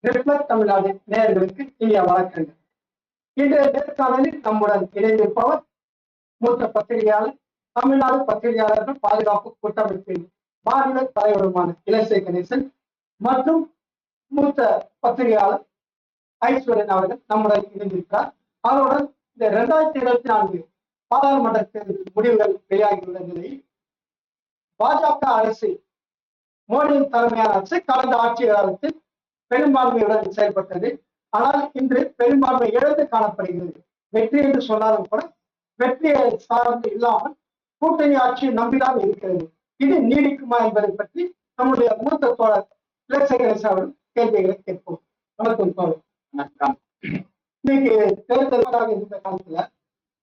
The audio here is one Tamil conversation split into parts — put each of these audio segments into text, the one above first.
ரிஃப்ளெக்ட் தமிழ்நாடு நேயர்களுக்கு இனிய வணக்கங்கள். இன்றைய நேர்காணலில் நம்முடன் இணைந்திருப்பவர் மூத்த பத்திரிகையாளர், தமிழ்நாடு பத்திரிகையாளர்கள் பாதுகாப்பு கூட்டமைப்பின் மாநில தலைவருமான இலசை கணேசன் மற்றும் மூத்த பத்திரிகையாளர் ஐஸ்வரன் அவர்கள் நம்முடன் இணைந்திருக்கிறார். அவருடன் இந்த 2024 பாராளுமன்ற தேர்தல் முடிவுகள் வெளியாகியுள்ள நிலையில் பாஜக அரசு, மோடியின் தலைமையான அரசு கடந்த ஆட்சி காலத்தில் பெரும்பான்மையுடன் செயல்பட்டது. ஆனால் இன்று பெரும்பான்மை இழந்து காணப்படுகிறது. வெற்றி என்று சொன்னாலும் கூட வெற்றியை சார்ந்து இல்லாமல் கூட்டணி ஆட்சியை நம்பிதான் இருக்கிறது. இது நீடிக்குமா என்பதை பற்றி நம்முடைய மூத்த தோழர் இலசை கணேசன் அவர்கள் கேள்விகளை கேட்போம். வணக்கம் தோழர். இன்னைக்கு தேர்தலாக இருந்த காலத்துல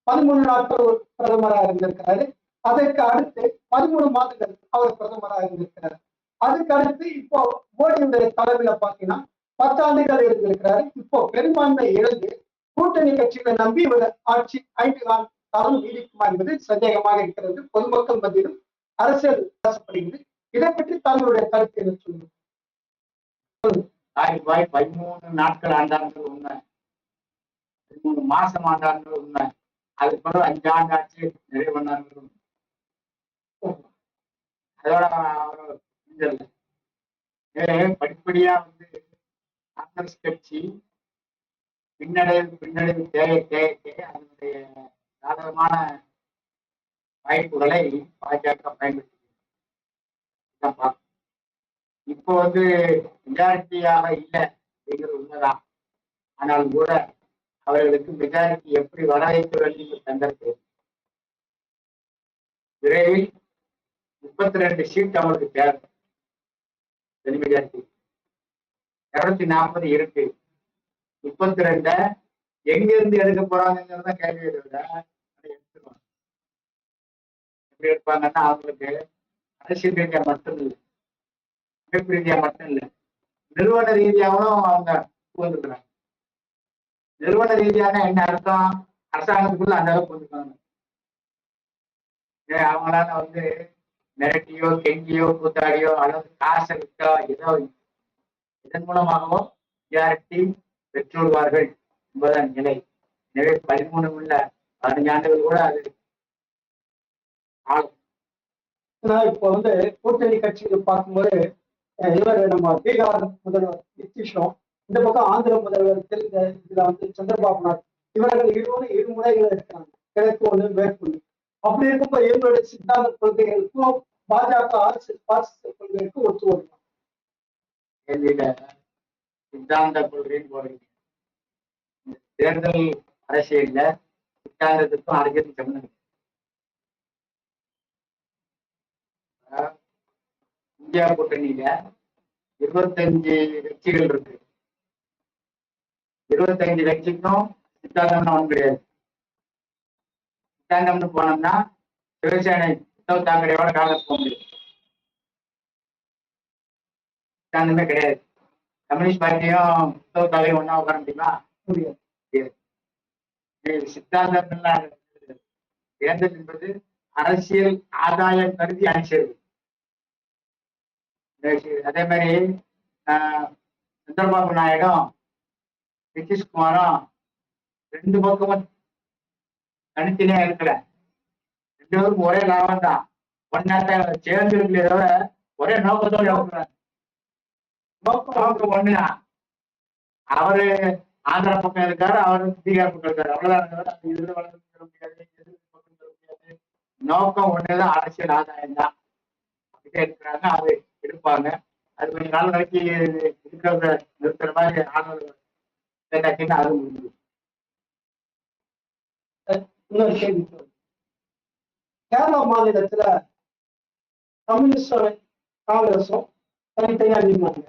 13 நாட்கள் பிரதமராக இருந்திருக்கிறாரு. அதற்கு அடுத்து 13 மாதங்கள் அவர் பிரதமராக இருந்திருக்கிறார். அதுக்கு அடுத்து இப்போ மோடியுடைய தலைமையில பாத்தீங்கன்னா 10 ஆண்டுகள் இருந்திருக்கிறாரு. இப்போ பெரும்பான்மை இழந்து கூட்டணி கட்சிகளை நம்பி இவர் ஆட்சி 5 காலம் நீடிக்குமா என்பது சந்தேகமாக இருக்கிறது. பொதுமக்கள் மத்தியிலும் அரசியல் பேசப்படுகிறது. இதை பற்றி தங்களுடைய கருத்து என்ன சொல்லுங்க? 13 நாட்கள் ஆண்டார்கள் உண்மை, 13 மாசம் ஆண்டார்கள் உண்மை, அதுக்கு பிறகு 5 ஆண்டு ஆட்சி நிறைவு பண்ணார்கள். அதோட படிப்படியா காங்கிரஸ் கட்சி பின்னடைவு தேய அதனுடைய சாதகமான வாய்ப்புகளை பாஜக பயன்படுத்தி இப்போ மெஜாரிட்டியாக இல்லை அப்படிங்கிறது உண்மைதான். ஆனாலும் கூட அவர்களுக்கு மெஜாரிட்டி எப்படி வர வைக்க வேண்டும் தந்தது. விரைவில் 32 சீட் அவங்களுக்கு தேவை. மெஜாரிட்டி 240 இருக்கு. 32 எங்கிருந்து எடுக்க போறாங்கிறத கேள்வி எடுத்துருவாங்க. எப்படி எடுப்பாங்கன்னா அவங்களுக்கு அரசியல் ரீதியா மட்டும் இல்லை, அமைப்பு ரீதியா மட்டும் இல்லை, நிறுவன ரீதியாகவும் அவங்க வந்துக்கிறாங்க. நிறுவன ரீதியான என்ன அர்த்தம்? அரசாங்கத்துக்குள்ள அந்த அளவுக்கு வந்துருக்காங்க. அவங்களால மிரட்டியோ கெஞ்சியோ கூத்தாடியோ அல்லது காசை விட்டோ ஏதோ இதன் மூலமாகவோ மெஜாரிட்டி பெற்றுள்வார்கள் என்பதன் நிலை. எனவே 13 உள்ள 15 ஆண்டுகள் கூட அது ஆளும். இப்போ கூட்டணி கட்சிகள் பார்க்கும்போது இவர் நம்ம பீகார் முதல்வர் நிதிஷும், இந்த பக்கம் ஆந்திர முதல்வர் இதுல சந்திரபாபு நாயுடு, இவர்கள் இரு முறைகள் இருக்கிறாங்க, கிழக்கு ஒண்ணு மேற்கு ஒண்ணு. அப்படி இருக்கும்போது இவங்களுடைய சித்தாந்த கொள்கைகளுக்கும் பாஜக பாசிச கொள்கைகளுக்கும் ஒத்து வரலாம். சித்தாந்த கொள்கைன்னு போறீங்க, தேர்தல் அரசியல்ல சித்தாந்தத்துக்கும் அரசியல் சம்பந்தம். இந்தியா கூட்டணியில 25 கட்சிகள் இருக்கு. 25 கட்சிக்கும் சித்தாந்தம்னு ஒன்றும் கிடையாது. சித்தாந்தம்னு போனோம்னா சிவசேனை உத்தவ் தாக்கரேயோட காங்கிரஸ் போக முடியும். சித்தாந்தமே கிடையாது. கம்யூனிஸ்ட் பார்ட்டியும் உத்தவ் தாக்கரே ஒன்னா உட்கார முடியுமா? முடியாது. சித்தாந்தம் தேர்தல் என்பது அரசியல் ஆதாயம் கருதி அணிச்சது. அதே மாதிரி சந்திரபாபு நாயுடும் நிதிஷ்குமாரும் 2 பக்கமும் தனித்தனியா இருக்கல. 2 பேருக்கும் ஒரே லாபம் தான். ஒன்னாட்ட சேர்ந்து இருக்கிறத விட ஒரே நோக்கத்தோடு நோக்கம் ஒண்ணுதான். அவரு ஆந்திரா பக்கம் இருக்காரு, அவரு பீகார் பக்கம் இருக்காரு. அவ்வளவுதான். இதுல வளர்ந்து முடியாது, முடியாது. நோக்கம் ஒண்ணுதான், அரசியல் ஆதாயம் தான். இருக்கிறாங்க, அது எடுப்பாங்க. அது கொஞ்ச நாள் வரைக்கும் இருக்கிறத நிறுத்துற மாதிரி ஆளுநர் அது முடிஞ்சு. இன்னொரு கேள்வி, கேரளா மாநிலத்துல கம்யூனிஸ்டும் காங்கிரஸும் தனித்தனியா நின்றாங்க.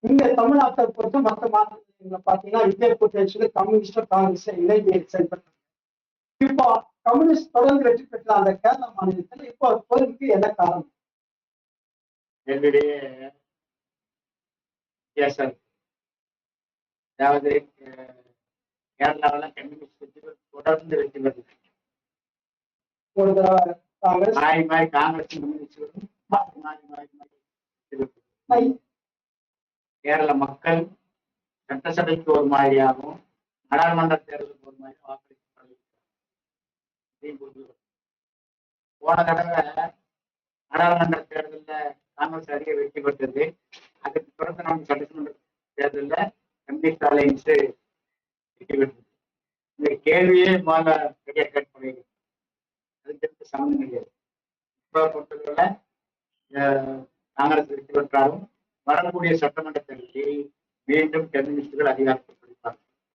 இங்க தமிழ்நாட்டை பொறுத்து மற்ற மாநிலங்களை பார்த்தீங்கன்னா இந்திய கூட்டணி கம்யூனிஸ்டும் காங்கிரஸும் இணைந்து செயல்பட்டாங்க. இப்போ கம்யூனிஸ்ட் தொடர்ந்து வெற்றி பெற்ற அந்த கேரளா மாநிலத்தில் இப்போ தோல்விக்கு என்ன காரணம்? என்னுடைய வித்தியாசம், அதாவது கேரளாவில் கம்யூனிஸ்ட் கட்சிகள் தொடர்ந்து வெற்றி பெற்று மாறி மாறி காங்கிரஸ் கம்யூனிஸ்டும் மாறி மாறி கேரள மக்கள் சட்டசபைக்கு ஒரு மாதிரியாகவும் நாடாளுமன்ற தேர்தலுக்கு ஒரு மாதிரி வாக்களிக்கப்படுகிறது. போன தடவை நாடாளுமன்ற தேர்தலில் காங்கிரஸ் அதிக வெற்றி பெற்றது. அதுக்கு பிறகு நம்ம சட்டமன்ற தேர்தலில் கம்யூனிஸ்ட் அலையன்ஸ் வெற்றி பெற்றது. இந்த கேள்வியே முதல்ல கேட்க முடியும். அதுக்கு சமம் கிடையாது. இப்போ பொறுத்தவரை காங்கிரஸ் வெற்றி பெற்றாலும் வரக்கூடிய சட்டமன்ற தேர்தலில் மீண்டும் கம்யூனிஸ்டுகள் அதிகாரத்தில்